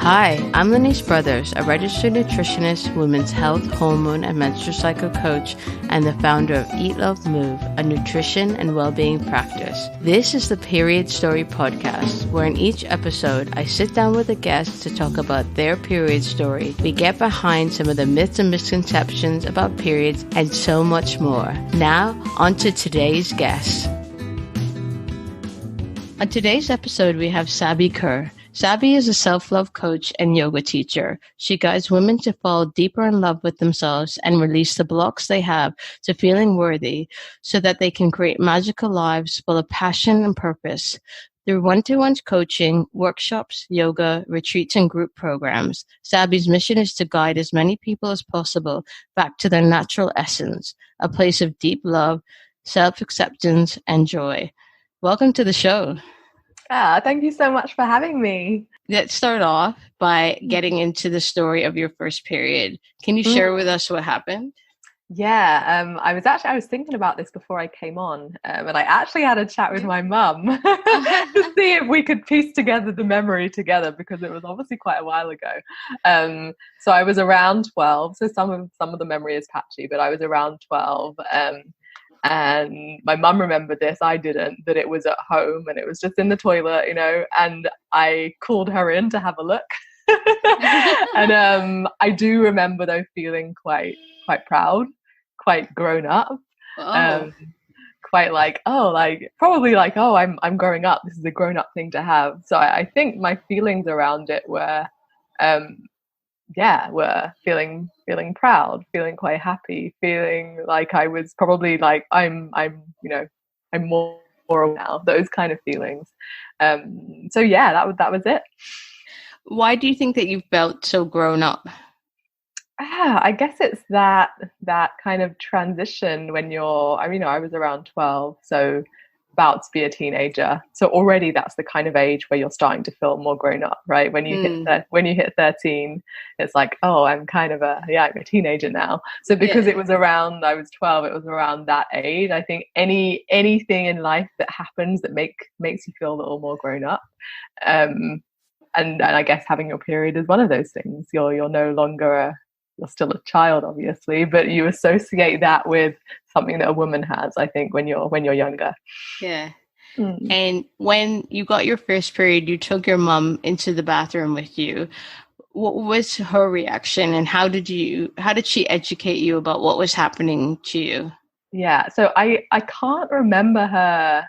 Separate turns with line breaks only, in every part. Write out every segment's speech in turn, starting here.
Hi, I'm Lanice Brothers, a registered nutritionist, women's health, hormone, and menstrual cycle coach, and the founder of Eat, Love, Move, a nutrition and well-being practice. This is the Period Story Podcast, where in each episode, I sit down with a guest to talk about their period story. We get behind some of the myths and misconceptions about periods and so much more. Now, on to today's guest. On today's episode, we have Sabi Kerr. Sabi is a self-love coach and yoga teacher. She guides women to fall deeper in love with themselves and release the blocks they have to feeling worthy so that they can create magical lives full of passion and purpose. Through one-to-one coaching, workshops, yoga, retreats, and group programs, Sabi's mission is to guide as many people as possible back to their natural essence, a place of deep love, self-acceptance, and joy. Welcome to the show.
Thank you so much for having me.
Let's start off by getting into the story of your first period. Can you share with us what happened?
Yeah, I was thinking about this before I came on, and I actually had a chat with my mum to see if we could piece together the memory together, because it was obviously quite a while ago. So I was around 12, so some of the memory is patchy, but I was around 12. And my mum remembered this, I didn't, that it was at home and it was just in the toilet, and I called her in to have a look. And I do remember though feeling quite proud, quite grown up. Quite probably I'm growing up. This is a grown up thing to have. So I think my feelings around it were feeling proud, feeling quite happy, feeling like I was probably like I'm more now, those kind of feelings. So yeah, that was it.
Why do you think that you felt so grown up?
I guess it's that kind of transition when I was around 12, so about to be a teenager. So already that's the kind of age where you're starting to feel more grown up, right? When you hit 13, it's like, oh, I'm I'm a teenager now. So because I was 12, it was around that age. I think anything in life that happens that makes you feel a little more grown up. And I guess having your period is one of those things. You're no longer you're still a child, obviously, but you associate that with something that a woman has, I think, when you're younger.
Yeah. And when you got your first period, you took your mum into the bathroom with you. What was her reaction, and how did she educate you about what was happening to you?
Yeah, so I can't remember her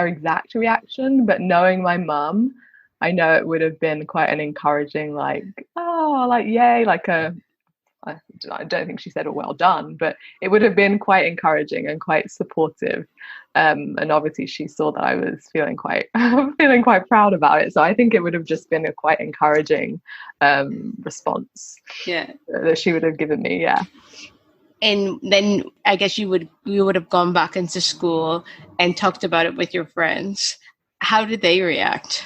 exact reaction, but knowing my mum, I know it would have been quite an encouraging, yay, I don't think she said, "Oh, well done," but it would have been quite encouraging and quite supportive. And obviously she saw that I was feeling quite proud about it. So I think it would have just been a quite encouraging response that she would have given me. Yeah.
And then I guess you would have gone back into school and talked about it with your friends. How did they react?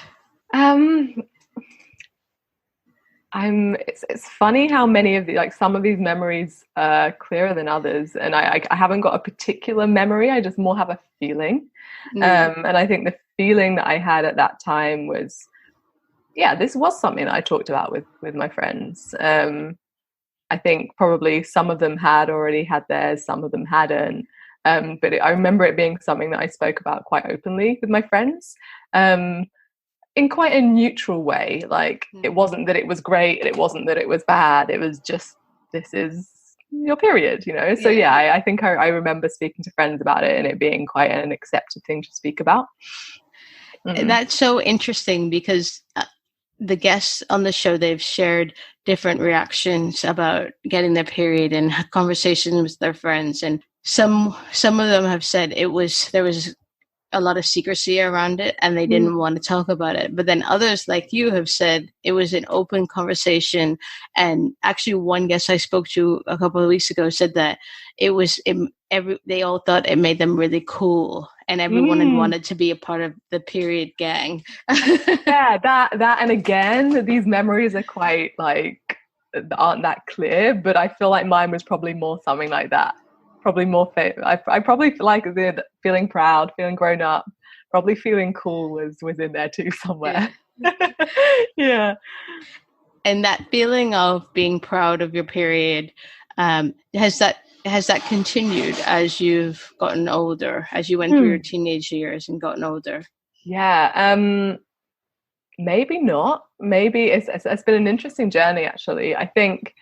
It's funny how many of some of these memories are clearer than others, and I haven't got a particular memory. I just more have a feeling, and I think the feeling that I had at that time was, this was something that I talked about with my friends. I think probably some of them had already had theirs, some of them hadn't, but I remember it being something that I spoke about quite openly with my friends. In quite a neutral way. It wasn't that it was great, it wasn't that it was bad, it was just, this is your period, So I think I remember speaking to friends about it and it being quite an accepted thing to speak about.
And that's so interesting because the guests on the show, they've shared different reactions about getting their period and conversations with their friends, and some of them have said there was a lot of secrecy around it and they didn't want to talk about it. But then others like you have said it was an open conversation. And actually one guest I spoke to a couple of weeks ago said that they all thought it made them really cool and everyone had wanted to be a part of the period gang.
Yeah, that and again, these memories are quite aren't that clear, but I feel like mine was probably more something like that. Probably more I probably like the feeling proud, feeling grown up, probably feeling cool was in there too somewhere. Yeah.
And that feeling of being proud of your period, has that continued as you've gotten older, as you went through your teenage years and gotten older?
Yeah. Maybe not. Maybe it's been an interesting journey, actually. I think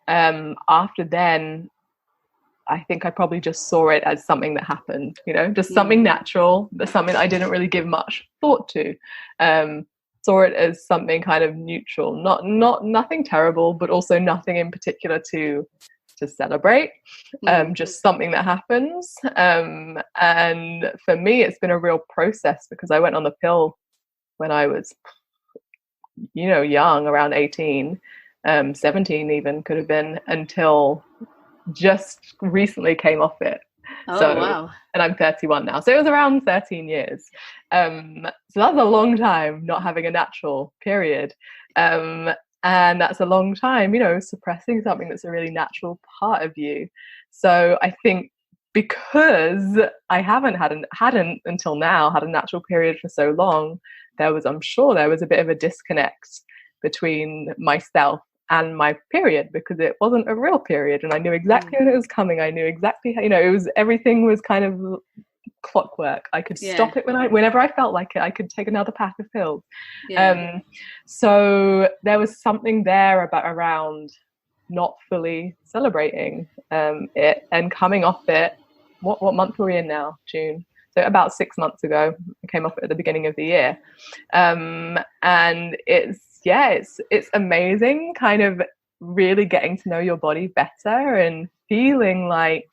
after then, I think I probably just saw it as something that happened, just something natural, something that I didn't really give much thought to. Saw it as something kind of neutral, nothing terrible, but also nothing in particular to celebrate. Just something that happens. And for me, it's been a real process because I went on the pill when I was, young, around 18, 17 even could have been, until just recently came off it.
Wow.
And I'm 31 now, so it was around 13 years. So that's a long time not having a natural period, and that's a long time, suppressing something that's a really natural part of you. So I think because I hadn't until now had a natural period for so long, I'm sure there was a bit of a disconnect between myself and my period, because it wasn't a real period, and I knew exactly when it was coming. I knew exactly how, everything was kind of clockwork. I could stop it whenever I felt like it. I could take another pack of pills. So there was something there around not fully celebrating it and coming off it. What month are we in now? June. So about 6 months ago, I came off it at the beginning of the year, and it's amazing, kind of really getting to know your body better and feeling like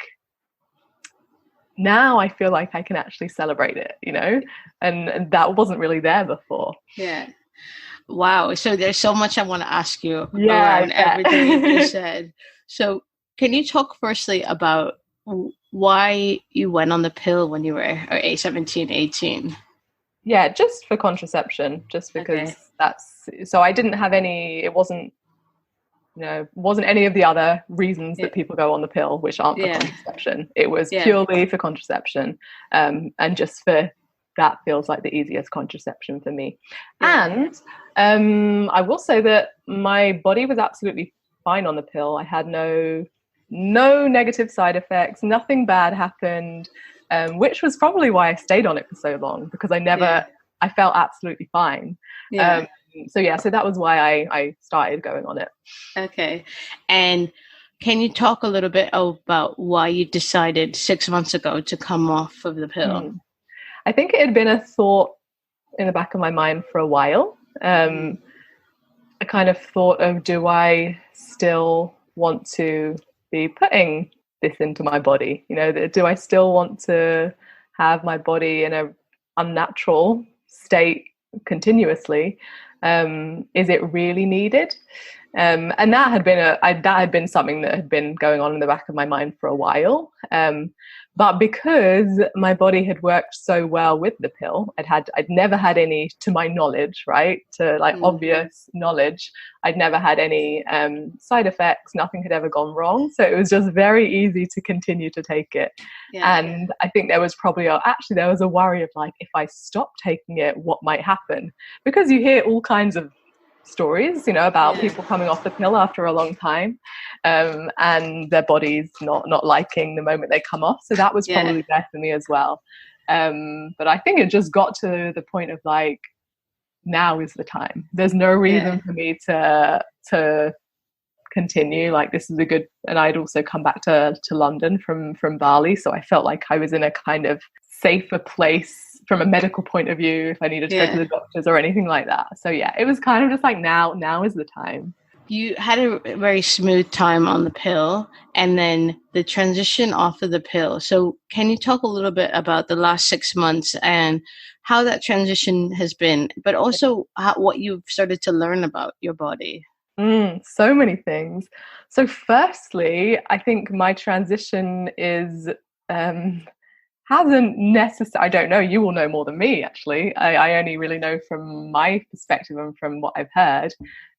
now I feel like I can actually celebrate it, and that wasn't really there before.
Yeah. Wow. So there's so much I want to ask you around everything you said. So can you talk firstly about why you went on the pill when you were 17, 18?
Yeah, just for contraception, just because so I didn't have any, it wasn't any of the other reasons that people go on the pill, which aren't for contraception. It was purely for contraception. And just for that feels like the easiest contraception for me. And I will say that my body was absolutely fine on the pill. I had no negative side effects, nothing bad happened, which was probably why I stayed on it for so long, because I felt absolutely fine. So that was why I started going on it.
Okay. And can you talk a little bit about why you decided 6 months ago to come off of the pill?
I think it had been a thought in the back of my mind for a while. I kind of thought of, do I still want to be putting this into my body? Do I still want to have my body in a unnatural state continuously? Is it really needed? And that had been something that had been going on in the back of my mind for a while. But because my body had worked so well with the pill, I'd never had any, to my knowledge, right, obvious knowledge, I'd never had any side effects. Nothing had ever gone wrong. So it was just very easy to continue to take it. And I think there was probably there was a worry of like, if I stop taking it, what might happen? Because you hear all kinds of stories, about people coming off the pill after a long time, and their bodies not liking the moment they come off. So that was probably there for me as well. But I think it just got to the point of like, now is the time. There's no reason for me to continue. Like, this is a good, and I'd also come back to London from Bali, so I felt like I was in a kind of safer place from a medical point of view if I needed to go to the doctors or anything like that. So it was kind of just like, now is the time.
You had a very smooth time on the pill, and then the transition off of the pill. So can you talk a little bit about the last 6 months and how that transition has been, but also what you've started to learn about your body?
So many things. So firstly, I think my transition is hasn't necessarily, I don't know, you will know more than me, actually. I only really know from my perspective and from what I've heard.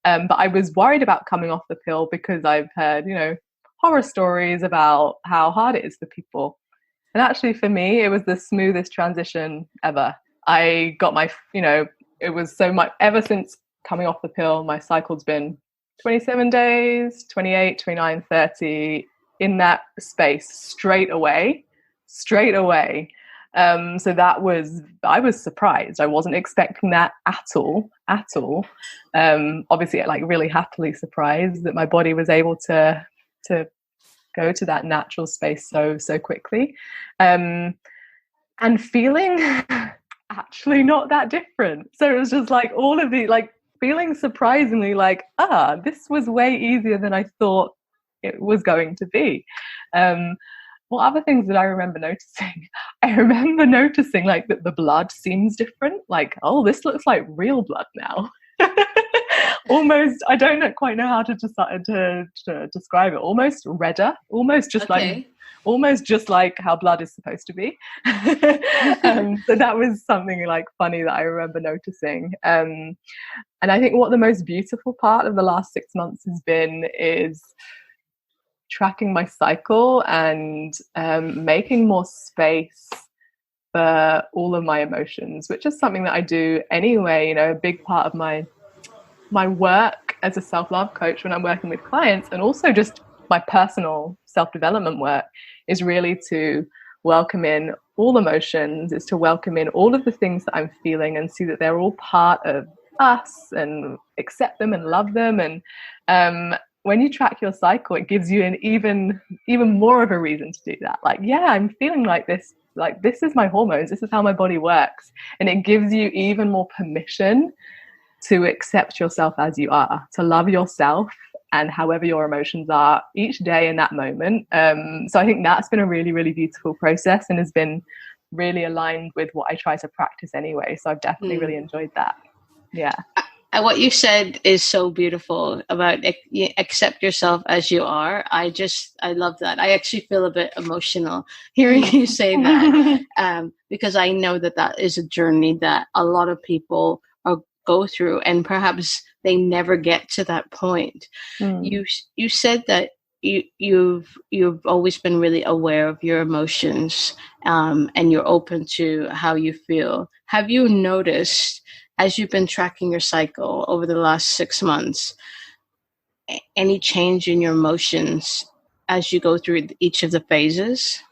But I was worried about coming off the pill because I've heard, horror stories about how hard it is for people. And actually for me, it was the smoothest transition ever. I got my, it was so much. Ever since coming off the pill, my cycle's been 27 days, 28, 29, 30, in that space straight away. So I was surprised. I wasn't expecting that at all. Obviously, like really happily surprised that my body was able to go to that natural space so quickly, and feeling actually not that different. So it was just like all of the like feeling surprisingly like, this was way easier than I thought it was going to be. What other things did I remember noticing? I remember noticing like that the blood seems different. Like, oh, this looks like real blood now. Almost, I don't quite know how to describe it. Almost redder, almost just like how blood is supposed to be. So that was something like funny that I remember noticing. And I think what the most beautiful part of the last 6 months has been is tracking my cycle and making more space for all of my emotions, which is something that I do anyway. You know, a big part of my work as a self-love coach when I'm working with clients, and also just my personal self-development work, is really to welcome in all emotions, is to welcome in all of the things that I'm feeling and see that they're all part of us and accept them and love them. And when you track your cycle, it gives you an even more of a reason to do that. Like, yeah, I'm feeling like this is my hormones, this is how my body works. And it gives you even more permission to accept yourself as you are, to love yourself and however your emotions are each day in that moment. So I think that's been a really, really beautiful process and has been really aligned with what I try to practice anyway. So I've definitely really enjoyed that. Yeah.
And what you said is so beautiful about accept yourself as you are. I love that. I actually feel a bit emotional hearing you say that, because I know that is a journey that a lot of people go through, and perhaps they never get to that point. You said that you've always been really aware of your emotions, and you're open to how you feel. Have you noticed, as you've been tracking your cycle over the last 6 months, any change in your emotions as you go through each of the phases?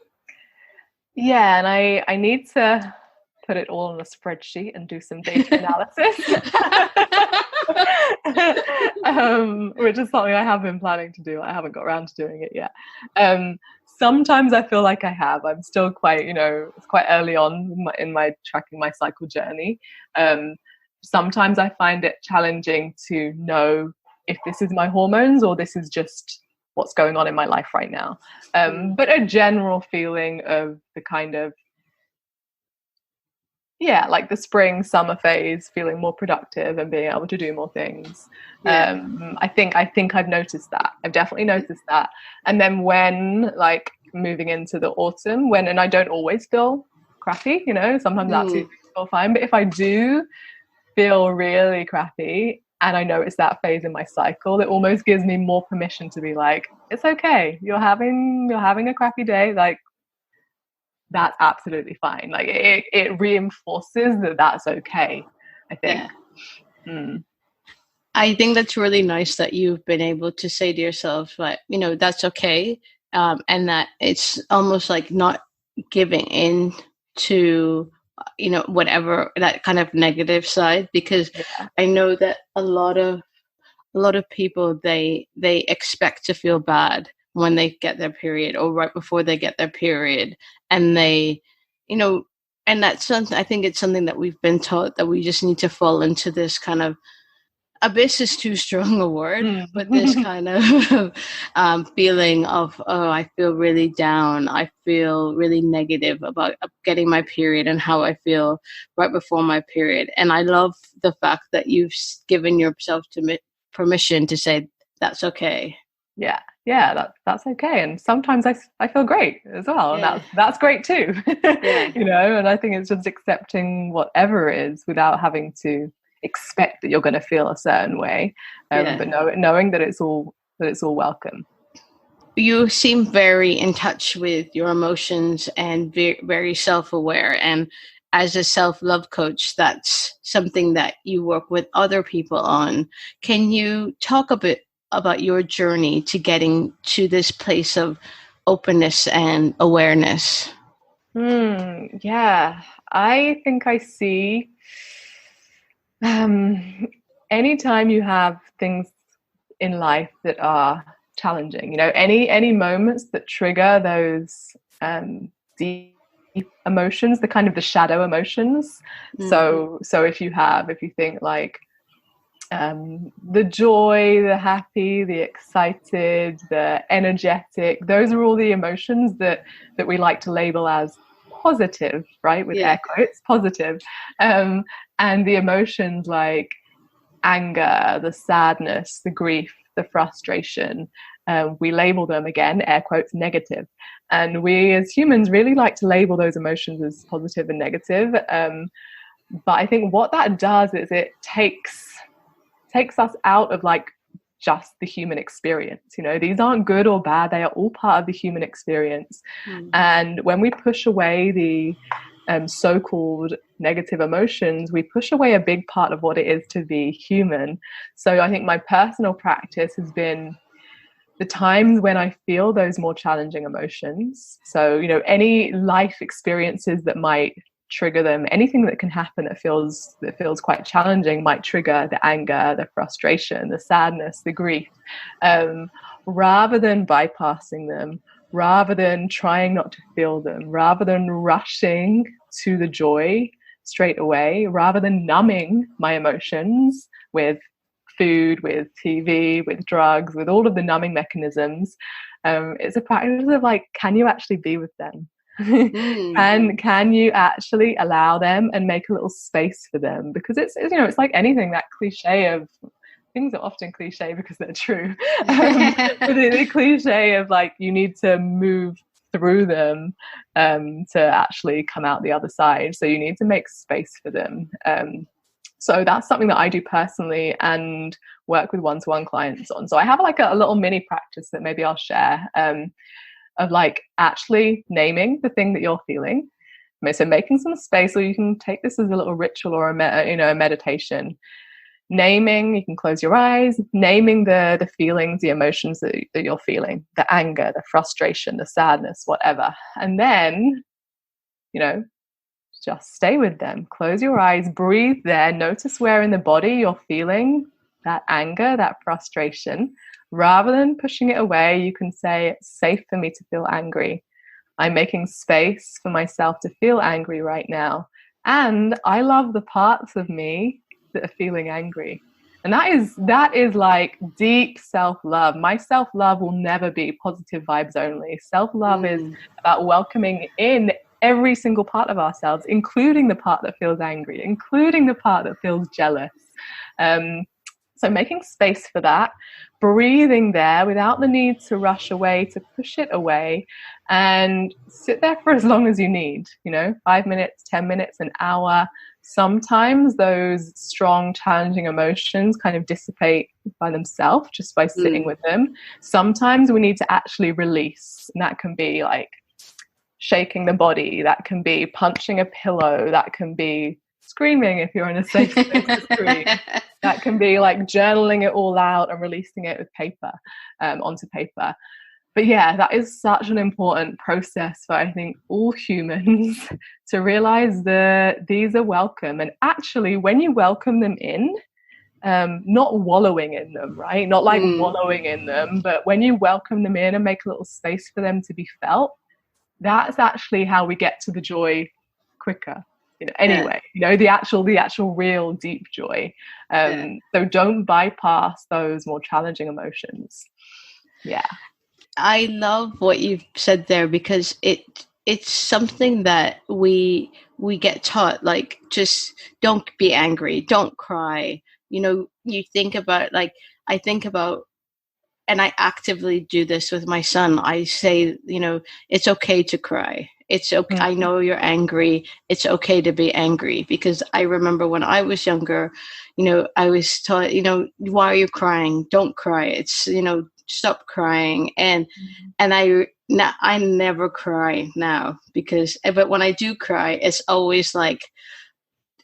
Yeah, and I need to put it all on a spreadsheet and do some data analysis, which is something I have been planning to do. I haven't got around to doing it yet. Sometimes I feel like I have. I'm still quite, it's quite early on in my tracking my cycle journey. Sometimes I find it challenging to know if this is my hormones or this is just what's going on in my life right now. But a general feeling of the kind of, like the spring, summer phase, feeling more productive and being able to do more things. Yeah. I think I've noticed that. I've definitely noticed that. And then when like moving into the autumn, and I don't always feel crappy, sometimes that's feel fine. But if I do feel really crappy and I know it's that phase in my cycle, it almost gives me more permission to be like, it's okay. You're having a crappy day. Like, that's absolutely fine. Like it reinforces that that's okay, I think. Yeah.
I think that's really nice that you've been able to say to yourself, like, that's okay. And that it's almost like not giving in to, whatever that kind of negative side, because I know that a lot of people, they expect to feel bad when they get their period or right before they get their period. And they, and that's something, I think it's something that we've been taught that we just need to fall into this kind of, abyss is too strong a word, but this kind of feeling of, I feel really down. I feel really negative about getting my period and how I feel right before my period. And I love the fact that you've given yourself permission to say, that's okay.
Yeah, that's okay. And sometimes I feel great as well. Yeah. And that's great too. Yeah. And I think it's just accepting whatever it is without having to expect that you're going to feel a certain way, but knowing that it's all welcome.
You seem very in touch with your emotions and very self-aware, and as a self-love coach, that's something that you work with other people on. Can you talk a bit about your journey to getting to this place of openness and awareness?
Yeah, I think I see anytime you have things in life that are challenging, any moments that trigger those deep emotions, the kind of the shadow emotions. So if you think like the joy, the happy, the excited, the energetic, those are all the emotions that we like to label as positive, right? With air quotes, positive. And the emotions like anger, the sadness, the grief, the frustration, we label them, again, air quotes, negative. And we as humans really like to label those emotions as positive and negative. But I think what that does is it takes us out of like just the human experience. These aren't good or bad. They are all part of the human experience. And when we push away the so-called negative emotions, we push away a big part of what it is to be human. So I think my personal practice has been the times when I feel those more challenging emotions. So, any life experiences that might trigger them, anything that can happen that feels quite challenging might trigger the anger, the frustration, the sadness, the grief. Rather than bypassing them, rather than trying not to feel them, rather than rushing to the joy straight away, rather than numbing my emotions with food, with TV, with drugs, with all of the numbing mechanisms, it's a practice of like, can you actually be with them? Can you actually allow them and make a little space for them? Because it's like anything, that cliche of things are often cliche because they're true. The cliche of like, you need to move through them to actually come out the other side. So you need to make space for them. So that's something that I do personally and work with one-to-one clients on. So I have like a little mini practice that maybe I'll share of like actually naming the thing that you're feeling. So making some space, or you can take this as a little ritual or a meditation. Naming, you can close your eyes, naming the feelings, the emotions that you're feeling, the anger, the frustration, the sadness, whatever. And then, just stay with them. Close your eyes, breathe there, notice where in the body you're feeling that anger, that frustration. Rather than pushing it away, you can say, it's safe for me to feel angry. I'm making space for myself to feel angry right now. And I love the parts of me that are feeling angry. And that is like deep self-love. My self-love will never be positive vibes only. Self-love is about welcoming in every single part of ourselves, including the part that feels angry, including the part that feels jealous. So making space for that, breathing there without the need to rush away, to push it away, and sit there for as long as you need, 5 minutes, 10 minutes, an hour. Sometimes those strong, challenging emotions kind of dissipate by themselves just by sitting with them. Sometimes we need to actually release, and that can be like shaking the body, that can be punching a pillow, that can be screaming if you're in a safe space to scream. That can be like journaling it all out and releasing it with paper, onto paper. But yeah, that is such an important process for, I think, all humans to realize that these are welcome. And actually, when you welcome them in, not wallowing in them, right? Not like wallowing in them, but when you welcome them in and make a little space for them to be felt, that's actually how we get to the joy quicker. Anyway, the actual real deep joy. So don't bypass those more challenging emotions. Yeah.
I love what you've said there, because it's something that we get taught, like, just don't be angry, don't cry. You think about, like, I think about, and I actively do this with my son. I say, it's okay to cry. It's okay. I know you're angry. It's okay to be angry, because I remember when I was younger, I was taught, why are you crying? Don't cry. It's, stop crying. And I now I never cry now but when I do cry, it's always like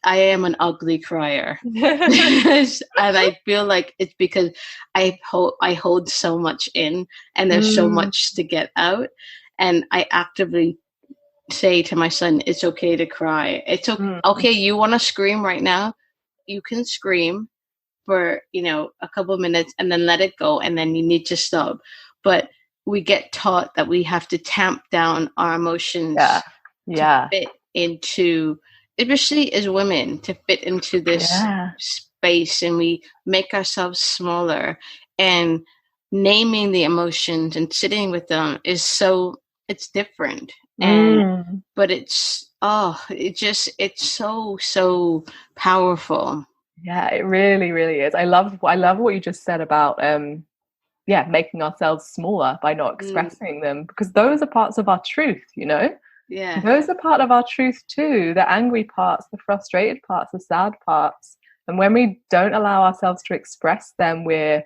I am an ugly crier. And I feel like it's because I hold so much in, and there's so much to get out, and I actively say to my son, it's okay to cry. It's okay. You want to scream right now? You can scream for, a couple of minutes and then let it go. And then you need to stop. But we get taught that we have to tamp down our emotions to fit into, especially as women, to fit into this space. And we make ourselves smaller, and naming the emotions and sitting with them is it's different. And but it's so powerful.
Yeah, it really, really is. I love what you just said about making ourselves smaller by not expressing them, because those are parts of our truth,
Yeah,
those are part of our truth too, the angry parts, the frustrated parts, the sad parts. And when we don't allow ourselves to express them, we're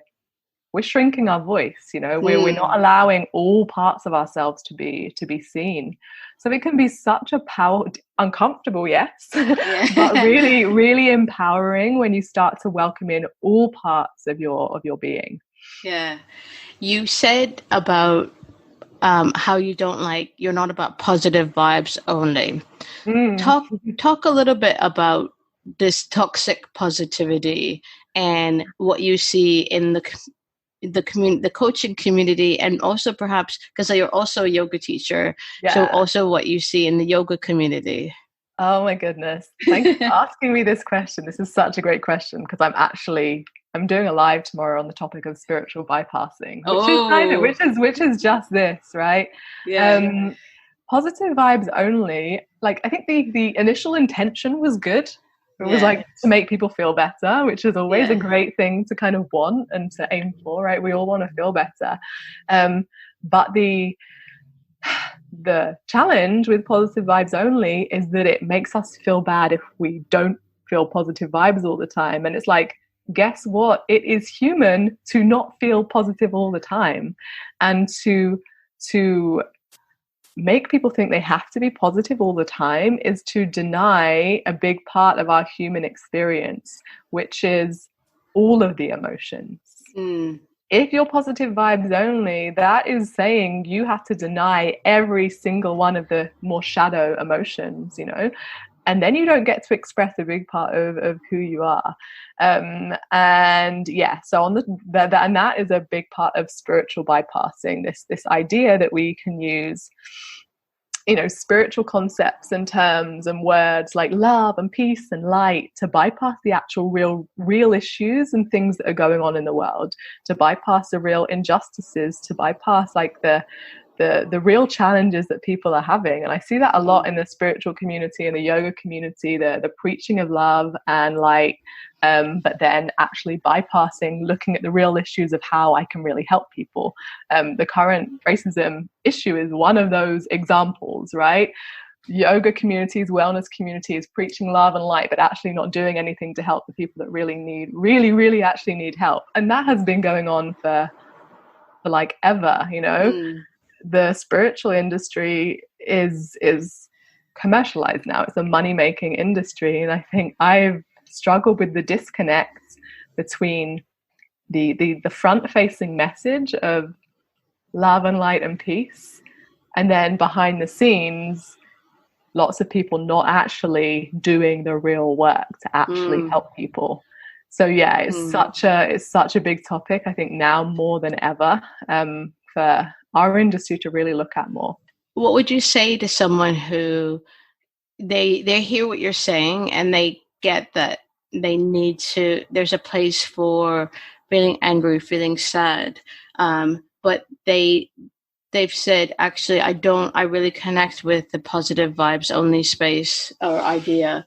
shrinking our voice, we're not allowing all parts of ourselves to be seen. So it can be such a uncomfortable, yes, but really, really empowering when you start to welcome in all parts of your being.
Yeah. You said about how you're not about positive vibes only. Talk a little bit about this toxic positivity and what you see in the coaching community, and also perhaps because you're also a yoga teacher, so also what you see in the yoga community.
Oh my goodness, thanks for asking me this question. This is such a great question, because I'm doing a live tomorrow on the topic of spiritual bypassing, which is just this, right? Positive vibes only, like, I think the initial intention was good. It was like to make people feel better, which is always a great thing to kind of want and to aim for, right? We all want to feel better. But the challenge with positive vibes only is that it makes us feel bad if we don't feel positive vibes all the time. And it's like, guess what? It is human to not feel positive all the time, and to make people think they have to be positive all the time is to deny a big part of our human experience, which is all of the emotions. If you're positive vibes only, that is saying you have to deny every single one of the more shadow emotions, and then you don't get to express a big part of who you are. So on and that is a big part of spiritual bypassing, this idea that we can use spiritual concepts and terms and words like love and peace and light to bypass the actual real issues and things that are going on in the world, to bypass the real injustices, to bypass like the real challenges that people are having. And I see that a lot in the spiritual community and the yoga community, the preaching of love and light, but then actually bypassing looking at the real issues of how I can really help people. The current racism issue is one of those examples, right? Yoga communities, wellness communities, preaching love and light, but actually not doing anything to help the people that really actually need help. And that has been going on for like ever, The spiritual industry is commercialized now. It's a money-making industry. And I think I've struggled with the disconnect between the front-facing message of love and light and peace, and then behind the scenes, lots of people not actually doing the real work to actually help people. So it's such a big topic, I think now more than ever, for our industry to really look at more.
What would you say to someone who they hear what you're saying and they get that there's a place for feeling angry, feeling sad, but they've said, actually, I really connect with the positive vibes only space or idea,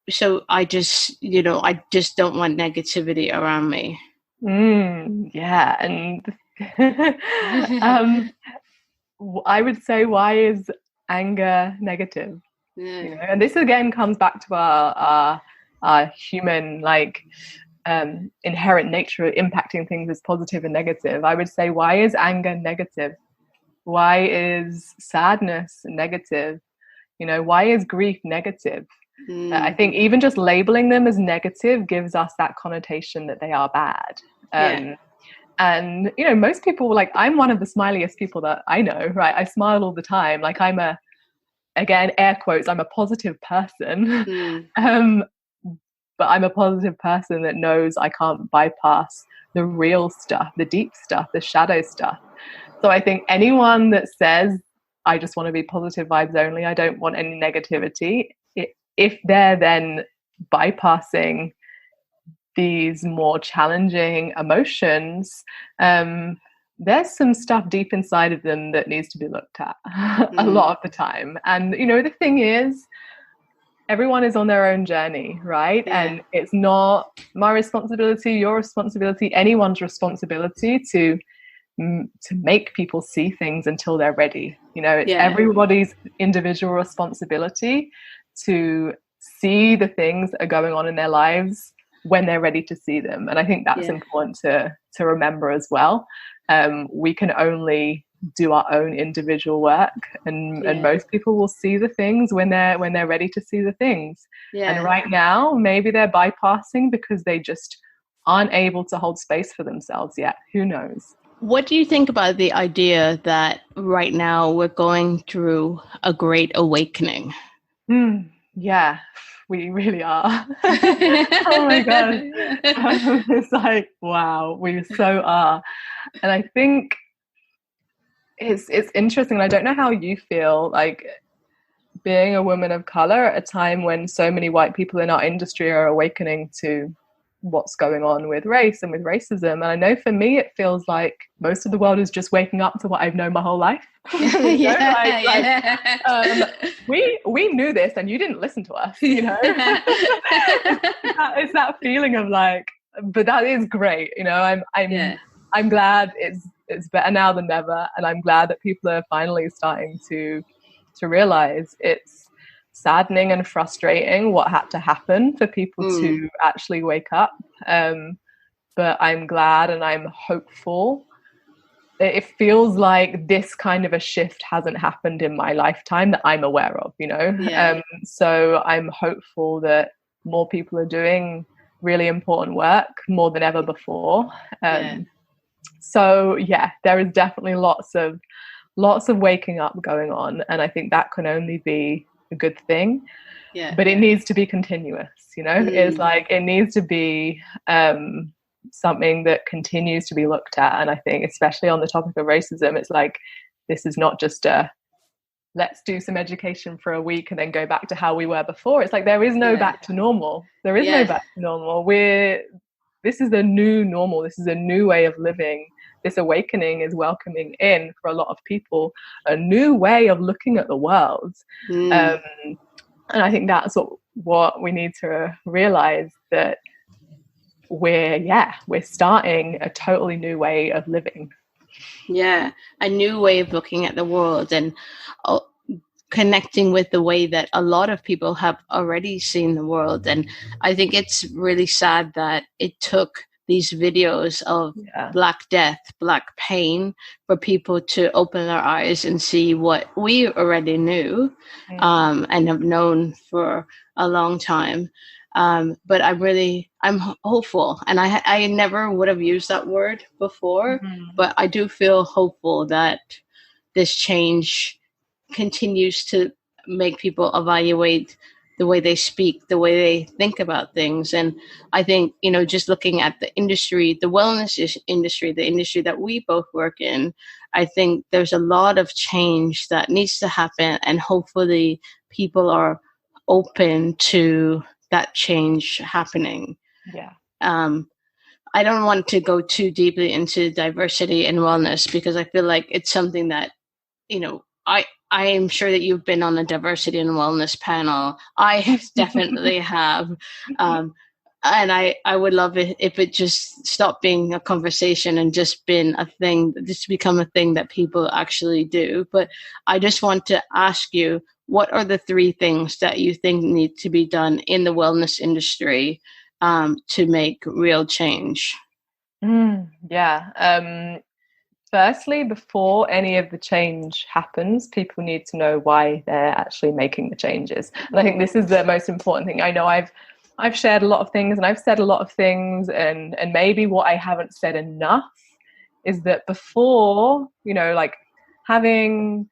so I just don't want negativity around me.
And I would say, why is anger negative? And this again comes back to our human inherent nature of impacting things is positive and negative, I would say, why is anger negative? Why is sadness negative? Why is grief negative? I think even just labeling them as negative gives us that connotation that they are bad. And, most people, like, I'm one of the smiliest people that I know, right? I smile all the time. Like, again, air quotes, I'm a positive person. But I'm a positive person that knows I can't bypass the real stuff, the deep stuff, the shadow stuff. So I think anyone that says, I just want to be positive vibes only, I don't want any negativity, if they're then bypassing these more challenging emotions, there's some stuff deep inside of them that needs to be looked at a lot of the time. And, the thing is, everyone is on their own journey, right? Yeah. And it's not my responsibility, your responsibility, anyone's responsibility to make people see things until they're ready. It's everybody's individual responsibility to see the things that are going on in their lives when they're ready to see them. And I think that's important to remember as well. We can only do our own individual work, and most people will see the things when they're ready to see the things. And right now maybe they're bypassing because they just aren't able to hold space for themselves yet. Who knows?
What do you think about the idea that right now we're going through a great awakening?
Yeah, we really are. Oh my god. It's like, wow, we so are. And I think it's interesting. I don't know how you feel, like, being a woman of color at a time when so many white people in our industry are awakening to what's going on with race and with racism. And I know for me it feels like most of the world is just waking up to what I've known my whole life. We knew this and you didn't listen to us, It's that feeling of like, but that is great, I'm glad it's better now than never, and I'm glad that people are finally starting to realize it's saddening and frustrating what had to happen for people to actually wake up. But I'm glad and I'm hopeful. It feels like this kind of a shift hasn't happened in my lifetime that I'm aware of, so I'm hopeful that more people are doing really important work more than ever before. So there is definitely lots of waking up going on, and I think that can only be a good thing. But it needs to be continuous, It's like it needs to be something that continues to be looked at. And I think especially on the topic of racism, it's like, this is not just let's do some education for a week and then go back to how we were before. It's like there is no back to normal. There is no back to normal. This is a new normal. This is a new way of living. This awakening is welcoming in, for a lot of people, a new way of looking at the world. And I think that's what we need to realize, that we're starting a totally new way of living.
A new way of looking at the world, and connecting with the way that a lot of people have already seen the world. And I think it's really sad that it took these videos of Black death, Black pain, for people to open their eyes and see what we already knew and have known for a long time. But I'm hopeful, and I never would have used that word before, but I do feel hopeful that this change continues to make people evaluate the way they speak, the way they think about things. And I think, just looking at the industry, the wellness industry, the industry that we both work in, I think there's a lot of change that needs to happen, and hopefully people are open to that change happening. I don't want to go too deeply into diversity and wellness, because I feel like it's something that, I am sure that you've been on a diversity and wellness panel. I definitely have. And I would love it if it just stopped being a conversation and just become a thing that people actually do. But I just want to ask you, what are the 3 things that you think need to be done in the wellness industry to make real change?
Yeah. Firstly, before any of the change happens, people need to know why they're actually making the changes. And I think this is the most important thing. I know I've shared a lot of things and I've said a lot of things, and maybe what I haven't said enough is that before, like having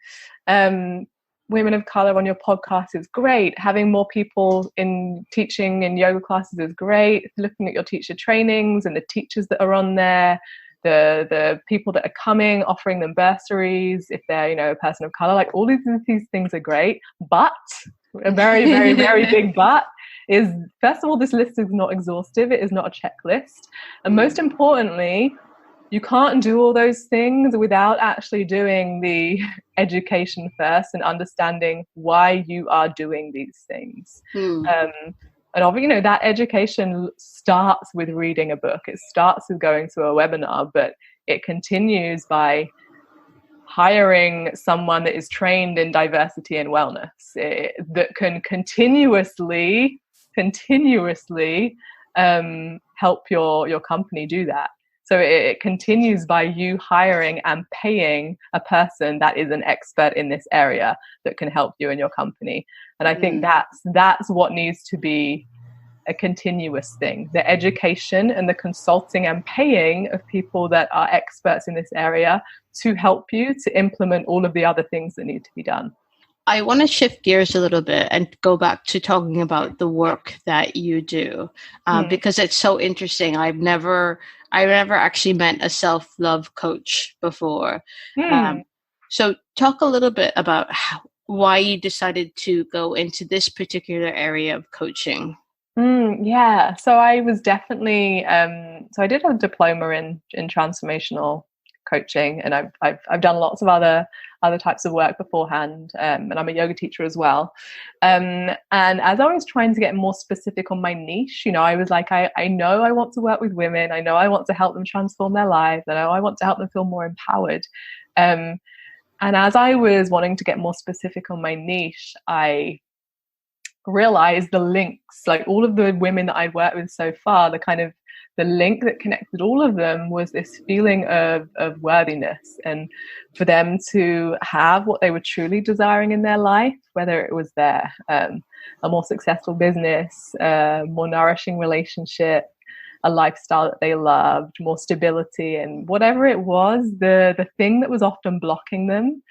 women of color on your podcast is great. Having more people in teaching in yoga classes is great. Looking at your teacher trainings and the teachers that are on there, the people that are coming, offering them bursaries if they're, a person of color, like all these things are great. But a very, very, very big but is, first of all, this list is not exhaustive. It is not a checklist. And most importantly, you can't do all those things without actually doing the education first and understanding why you are doing these things. And obviously, that education starts with reading a book. It starts with going to a webinar, but it continues by hiring someone that is trained in diversity and wellness, that can continuously help your company do that. So it continues by you hiring and paying a person that is an expert in this area that can help you in your company. And I think that's what needs to be a continuous thing. The education and the consulting and paying of people that are experts in this area to help you to implement all of the other things that need to be done.
I want to shift gears a little bit and go back to talking about the work that you do, because it's so interesting. I never actually met a self-love coach before. So talk a little bit about why you decided to go into this particular area of coaching.
Yeah, so I was definitely so I did a diploma in transformational coaching, and I've done lots of other types of work beforehand, and I'm a yoga teacher as well. And as I was trying to get more specific on my niche, I was like, I know I want to work with women. I know I want to help them transform their lives. I know I want to help them feel more empowered. And as I was wanting to get more specific on my niche, I realized the links, like all of the women that I'd worked with so far, the link that connected all of them was this feeling of worthiness, and for them to have what they were truly desiring in their life, whether it was a more successful business, a more nourishing relationship, a lifestyle that they loved, more stability, and whatever it was, the thing that was often blocking them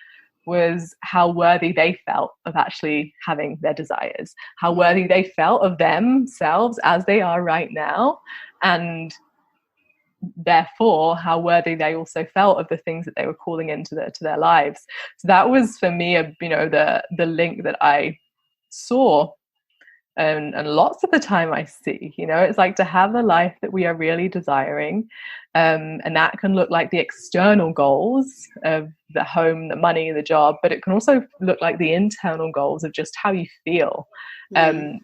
was how worthy they felt of actually having their desires, how worthy they felt of themselves as they are right now, and therefore how worthy they also felt of the things that they were calling into their lives. So that was for me the link that I saw, and lots of the time I see, it's like to have the life that we are really desiring, and that can look like the external goals of the home, the money, the job, but it can also look like the internal goals of just how you feel. And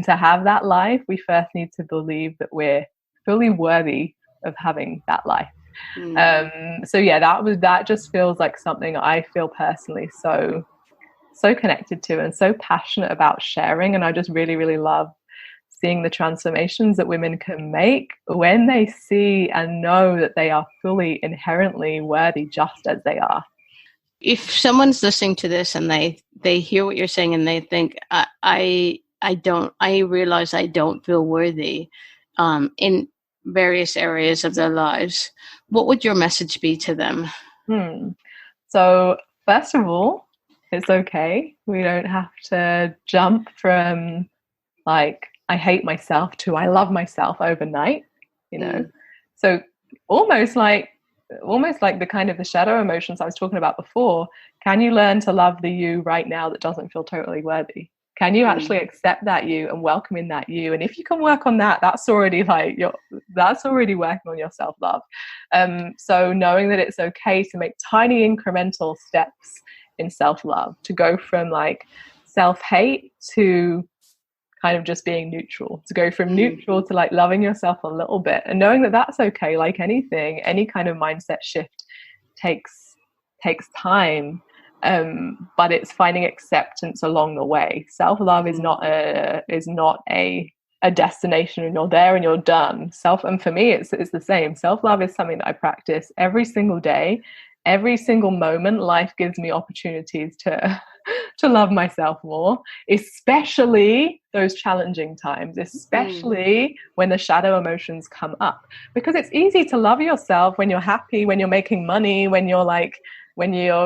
to have that life, we first need to believe that we're fully worthy of having that life. So yeah, that just feels like something I feel personally so connected to and so passionate about sharing. And I just really, really love seeing the transformations that women can make when they see and know that they are fully inherently worthy just as they are.
If someone's listening to this and they hear what you're saying and they think, I realize I don't feel worthy in various areas of their lives, what would your message be to them?
So first of all, it's okay. We don't have to jump from like, I hate myself to I love myself overnight, So almost like the kind of the shadow emotions I was talking about before. Can you learn to love the you right now that doesn't feel totally worthy? Can you actually accept that you and welcome in that you? And if you can work on that, that's already that's already working on your self-love. So knowing that it's okay to make tiny incremental steps in self-love, to go from like self-hate to kind of just being neutral, to go from neutral to like loving yourself a little bit, and knowing that that's okay. Like anything, any kind of mindset shift takes time, but it's finding acceptance along the way. Self-love is not a a destination and you're there and you're done. And for me, it's the same. Self-love is something that I practice every single day. Every single moment, life gives me opportunities to love myself more, especially those challenging times, especially when the shadow emotions come up. Because it's easy to love yourself when you're happy, when you're making money, when you're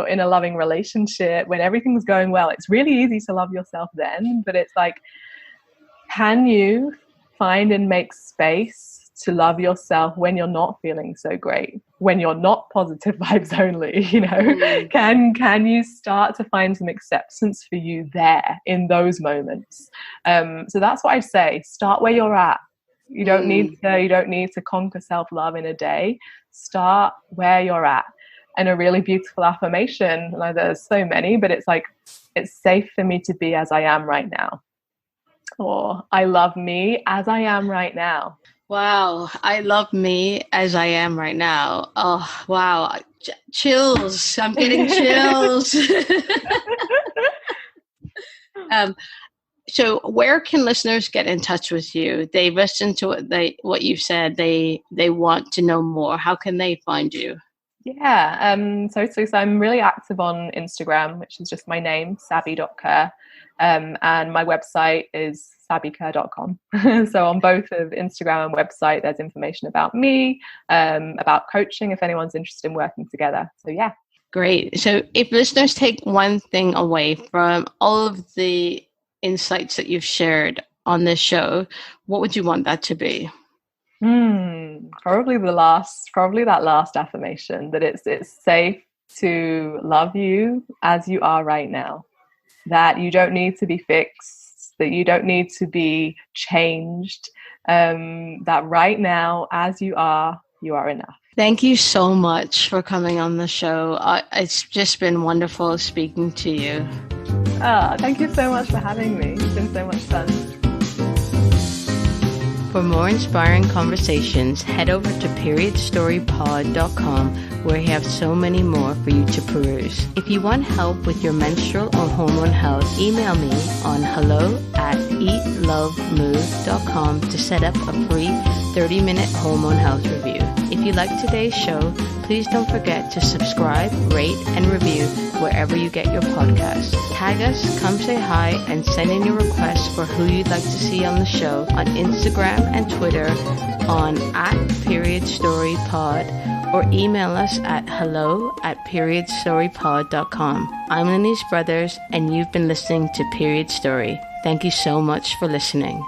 in a loving relationship, when everything's going well. It's really easy to love yourself then, but it's like, can you find and make space to love yourself when you're not feeling so great, when you're not positive vibes only, Can you start to find some acceptance for you there in those moments? So that's what I say. Start where you're at. You don't need to conquer self-love in a day. Start where you're at. And a really beautiful affirmation, like there's so many, but it's like, it's safe for me to be as I am right now. Or I love me as I am right now.
Wow. I love me as I am right now. Oh, wow. Chills. I'm getting chills. So where can listeners get in touch with you? They listen to what you've said. They want to know more. How can they find you?
Yeah. So I'm really active on Instagram, which is just my name, sabi.kerr. And my website is sabikerr.com. So on both of Instagram and website, there's information about me, about coaching, if anyone's interested in working together. So yeah.
Great. So if listeners take one thing away from all of the insights that you've shared on this show, what would you want that to be?
Probably that last affirmation, that it's safe to love you as you are right now, that you don't need to be fixed, that you don't need to be changed, that right now, as you are enough.
Thank you so much for coming on the show. It's just been wonderful speaking to you.
Thank you so much for having me. It's been so much fun.
For more inspiring conversations, head over to periodstorypod.com, where we have so many more for you to peruse. If you want help with your menstrual or hormone health, email me on hello@eatlovemove.com to set up a free 30-minute hormone health review. If you like today's show, please don't forget to subscribe, rate, and review wherever you get your podcasts. Tag us, come say hi, and send in your requests for who you'd like to see on the show on Instagram and Twitter on @periodstorypod, or email us at hello@periodstorypod.com. I'm Lenise Brothers, and you've been listening to Period Story. Thank you so much for listening.